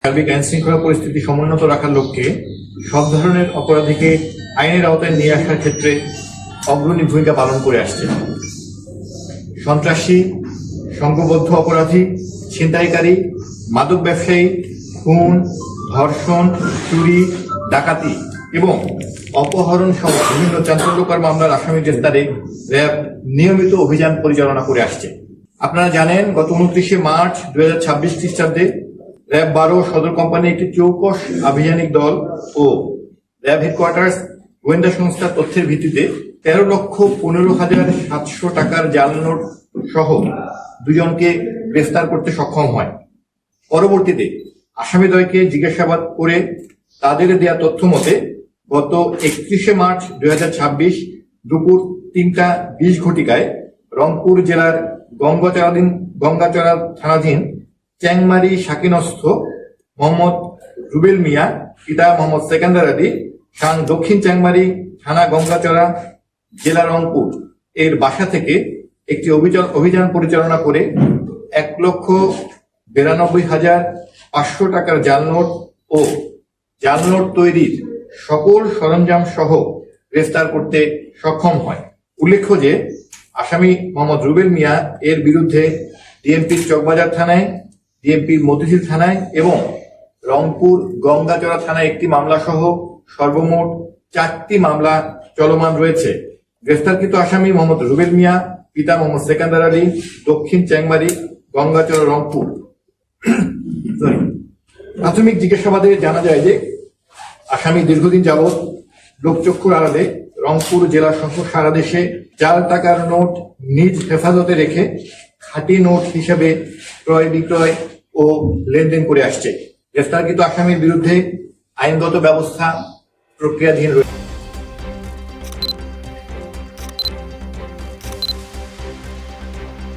সার্বিক আইন শৃঙ্খলা পরিস্থিতি সমুন্নত রাখার লক্ষ্যে সব ধরনের অপরাধীকে আইনের আওতায় নিয়ে আসার ক্ষেত্রে অগ্রণী ভূমিকা পালন করে আসছে। সন্ত্রাসী, সংঘবদ্ধ অপরাধী, ছিনতাইকারী, মাদক ব্যবসায়ী, খুন, ধর্ষণ, চুরি, ডাকাতি এবং অপহরণ সহ বিভিন্ন চাঞ্চল্যকর মামলার আসামি গ্রেফতারে র্যাব নিয়মিত অভিযান পরিচালনা করে আসছে। আপনারা জানেন, গত 29শে মার্চ 2026 খ্রিস্টাব্দে র্যাব 12 সদর কোম্পানি একটি চৌকস আভিযানিক দল ও র্যাব হেডকোয়ার্টার্স গোয়েন্দা সংস্থার তথ্যের ভিত্তিতে 13,15,700 টাকার জাল নোট সহ দুজনকে গ্রেফতার করতে সক্ষম হয়। পরবর্তীতে আসামিদ্বয়কে জিজ্ঞাসাবাদ করে তাদের দেয়া তথ্য মতে গত 31শে মার্চ 2026 দুপুর 3:20 ঘটিকায় রংপুর জেলার গঙ্গাচড়া থানাধীন চ্যাংমারি শাকিনস্থ মোহাম্মদ রুবেল মিয়া পিতা মোহাম্মদ সেকান্দার আলী খান দক্ষিণ চ্যাংমারি থানা গঙ্গাচড়া জেলা রংপুর এর বাসা থেকে একটি অভিযান পরিচালনা করে 1,92,500 টাকার জাল নোট ও জাল নোট তৈরির সকল সরঞ্জাম সহ গ্রেফতার করতে সক্ষম হয়। উল্লেখ্য যে আসামি মোহাম্মদ রুবেল মিয়া এর বিরুদ্ধে ডিএমপির চকবাজার থানায়, ডিএমপির মতিঝিল থানায় এবং রংপুর গঙ্গাচড়া থানায় একটি মামলা সহ সর্বমোট 4টি মামলা চলমান রয়েছে। গ্রেফতারকৃত আসামি মোহাম্মদ রুবেল মিয়া পিতা মোহাম্মদ সেকান্দার আলী দক্ষিণ চ্যাংমারি গঙ্গাচড়া রংপুর। প্রাথমিক জিজ্ঞাসাবাদে জানা যায় যে আসামি দীর্ঘদিন যাবৎ লোকচক্ষুর আড়ালে রংপুর জেলা সহ সারা দেশে জাল টাকার নোট নিজ হেফাজতে রেখে খাঁটি নোট হিসেবে ক্রয় বিক্রয় ও লেনদেন করে আসছে। গ্রেফতারকৃত আসামির বিরুদ্ধে আইনগত ব্যবস্থা প্রক্রিয়াধীন রয়েছে।